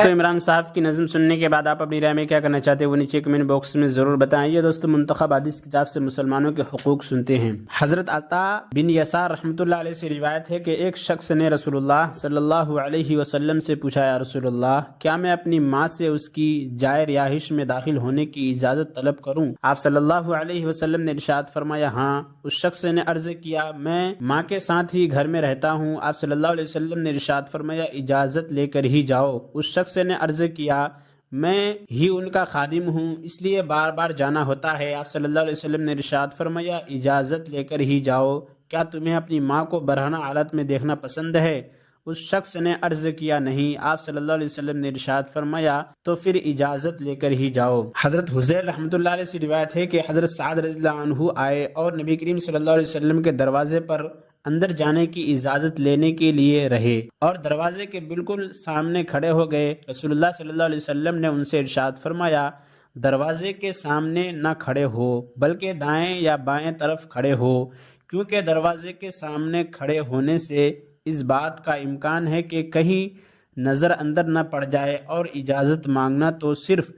دوستو عمران صاحب کی نظم سننے کے بعد آپ اپنی رائے میں کیا کرنا چاہتے ہیں وہ نیچے کمنٹ باکس میں ضرور بتائیں۔ یہ دوستو منتخب حدیث کتاب سے مسلمانوں کے حقوق سنتے ہیں۔ حضرت عطا بن یسار رحمۃ اللہ علیہ سے روایت ہے کہ ایک شخص نے رسول اللہ صلی اللہ علیہ وسلم سے پوچھا، یا رسول اللہ، کیا میں اپنی ماں سے اس کی جائے رہائش میں داخل ہونے کی اجازت طلب کروں؟ آپ صلی اللہ علیہ وسلم نے ارشاد فرمایا، ہاں۔ اس شخص نے عرض کیا، میں ماں کے ساتھ ہی گھر میں رہتا ہوں۔ آپ صلی اللہ علیہ وسلم نے ارشاد فرمایا، اجازت لے کر ہی جاؤ۔ اس شخص نے عرض کیا، میں ہی ان کا خادم ہوں، اس لیے بار بار جانا ہوتا ہے۔ آپ صلی اللہ علیہ وسلم نے ارشاد فرمایا، اجازت لے کر ہی جاؤ۔ کیا تمہیں اپنی ماں کو برہنہ حالت میں دیکھنا پسند ہے؟ اس شخص نے عرض کیا، نہیں۔ آپ صلی اللہ علیہ وسلم نے ارشاد فرمایا، تو پھر اجازت لے کر ہی جاؤ۔ حضرت حذیل رحمۃ اللہ علیہ سے روایت ہے کہ حضرت سعد رضی اللہ عنہ آئے اور نبی کریم صلی اللہ علیہ وسلم کے دروازے پر اندر جانے کی اجازت لینے کے لیے رہے اور دروازے کے بالکل سامنے کھڑے ہو گئے۔ رسول اللہ صلی اللہ علیہ وسلم نے ان سے ارشاد فرمایا، دروازے کے سامنے نہ کھڑے ہو بلکہ دائیں یا بائیں طرف کھڑے ہو، کیونکہ دروازے کے سامنے کھڑے ہونے سے اس بات کا امکان ہے کہ کہیں نظر اندر نہ پڑ جائے، اور اجازت مانگنا تو صرف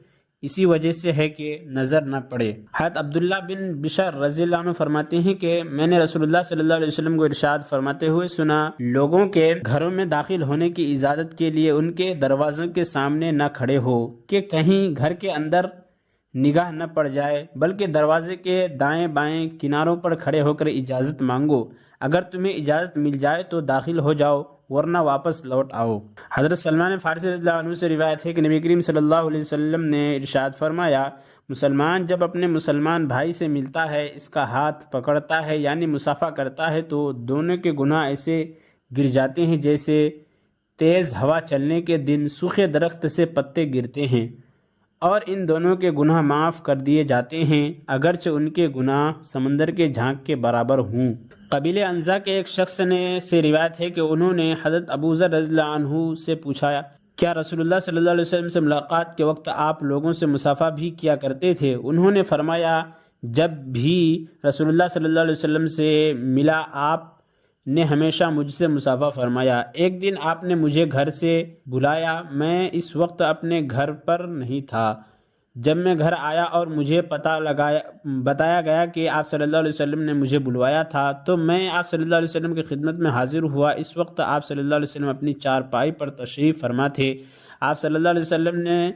اسی وجہ سے ہے کہ نظر نہ پڑے۔ حضرت عبداللہ بن بشر رضی اللہ عنہ فرماتے ہیں کہ میں نے رسول اللہ صلی اللہ علیہ وسلم کو ارشاد فرماتے ہوئے سنا، لوگوں کے گھروں میں داخل ہونے کی اجازت کے لیے ان کے دروازوں کے سامنے نہ کھڑے ہو کہ کہیں گھر کے اندر نگاہ نہ پڑ جائے، بلکہ دروازے کے دائیں بائیں کناروں پر کھڑے ہو کر اجازت مانگو۔ اگر تمہیں اجازت مل جائے تو داخل ہو جاؤ، ورنہ واپس لوٹ آؤ۔ حضرت سلمان فارسی رضی اللہ عنہ سے روایت ہے کہ نبی کریم صلی اللہ علیہ وسلم نے ارشاد فرمایا، مسلمان جب اپنے مسلمان بھائی سے ملتا ہے، اس کا ہاتھ پکڑتا ہے یعنی مصافحہ کرتا ہے، تو دونوں کے گناہ ایسے گر جاتے ہیں جیسے تیز ہوا چلنے کے دن سوکھے درخت سے پتے گرتے ہیں، اور ان دونوں کے گناہ معاف کر دیے جاتے ہیں، اگرچہ ان کے گناہ سمندر کے جھانک کے برابر ہوں۔ قبیلہ انزا کے ایک شخص سے روایت ہے کہ انہوں نے حضرت ابو ذر رضی اللہ عنہ سے پوچھا، کیا رسول اللہ صلی اللہ علیہ وسلم سے ملاقات کے وقت آپ لوگوں سے مصافحہ بھی کیا کرتے تھے؟ انہوں نے فرمایا، جب بھی رسول اللہ صلی اللہ علیہ وسلم سے ملا آپ نے ہمیشہ مجھ سے مصافحہ فرمایا۔ ایک دن آپ نے مجھے گھر سے بلایا، میں اس وقت اپنے گھر پر نہیں تھا۔ جب میں گھر آیا اور مجھے بتایا گیا کہ آپ صلی اللہ علیہ وسلم نے مجھے بلوایا تھا، تو میں آپ صلی اللہ علیہ وسلم کی خدمت میں حاضر ہوا۔ اس وقت آپ صلی اللہ علیہ وسلم اپنی چارپائی پر تشریف فرما تھے۔ آپ صلی اللہ علیہ وسلم نے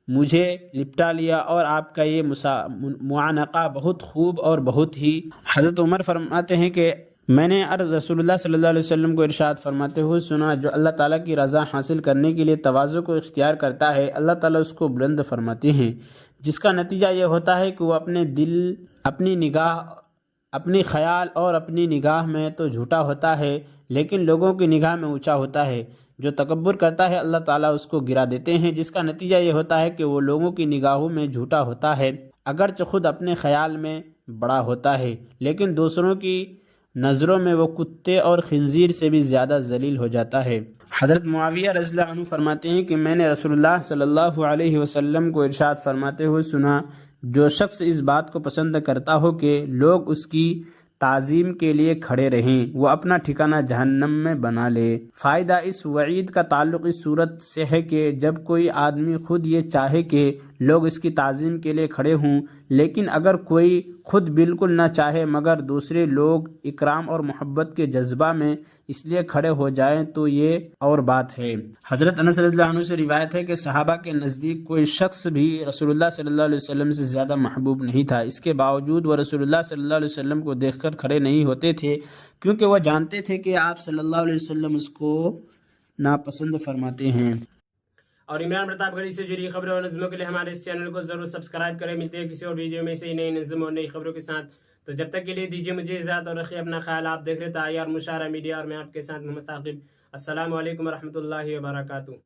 مجھے لپٹا لیا اور آپ کا یہ معانقہ بہت خوب اور بہت ہی۔ حضرت عمر فرماتے ہیں کہ میں نے رسول اللہ صلی اللہ علیہ وسلم کو ارشاد فرماتے ہوئے سنا، جو اللہ تعالیٰ کی رضا حاصل کرنے کے لیے تواضع کو اختیار کرتا ہے، اللہ تعالیٰ اس کو بلند فرماتے ہیں، جس کا نتیجہ یہ ہوتا ہے کہ وہ اپنے دل، اپنی نگاہ، اپنی خیال اور اپنی نگاہ میں تو جھوٹا ہوتا ہے، لیکن لوگوں کی نگاہ میں اونچا ہوتا ہے۔ جو تکبر کرتا ہے اللہ تعالیٰ اس کو گرا دیتے ہیں، جس کا نتیجہ یہ ہوتا ہے کہ وہ لوگوں کی نگاہوں میں جھوٹا ہوتا ہے، اگرچہ خود اپنے خیال میں بڑا ہوتا ہے، لیکن دوسروں کی نظروں میں وہ کتے اور خنزیر سے بھی زیادہ ذلیل ہو جاتا ہے۔ حضرت معاویہ رضی اللہ عنہ فرماتے ہیں کہ میں نے رسول اللہ صلی اللہ علیہ وسلم کو ارشاد فرماتے ہوئے سنا، جو شخص اس بات کو پسند کرتا ہو کہ لوگ اس کی تعظیم کے لیے کھڑے رہیں، وہ اپنا ٹھکانہ جہنم میں بنا لے۔ فائدہ اس وعید کا تعلق اس صورت سے ہے کہ جب کوئی آدمی خود یہ چاہے کہ لوگ اس کی تعظیم کے لیے کھڑے ہوں، لیکن اگر کوئی خود بالکل نہ چاہے مگر دوسرے لوگ اکرام اور محبت کے جذبہ میں اس لیے کھڑے ہو جائیں تو یہ اور بات ہے۔ حضرت انس رضی اللہ عنہ سے روایت ہے کہ صحابہ کے نزدیک کوئی شخص بھی رسول اللہ صلی اللہ علیہ وسلم سے زیادہ محبوب نہیں تھا، اس کے باوجود وہ رسول اللہ صلی اللہ علیہ وسلم کو دیکھ کر کھڑے نہیں ہوتے تھے، کیونکہ وہ جانتے تھے کہ آپ صلی اللہ علیہ وسلم اس کو ناپسند فرماتے ہیں۔ اور عمران پرتاپ گڑھی سے جڑی خبروں اور نظموں کے لیے ہمارے اس چینل کو ضرور سبسکرائب کریں۔ ملتے ہیں کسی اور ویڈیو میں سے نئی نظم اور نئی خبروں کے ساتھ، تو جب تک کے لیے دیجیے مجھے اجازت اور رکھیے اپنا خیال۔ آپ دیکھ رہے تھے IR مشاہرہ میڈیا اور میں آپ کے ساتھ محمد عاقب۔ السلام علیکم ورحمۃ اللہ وبرکاتہ۔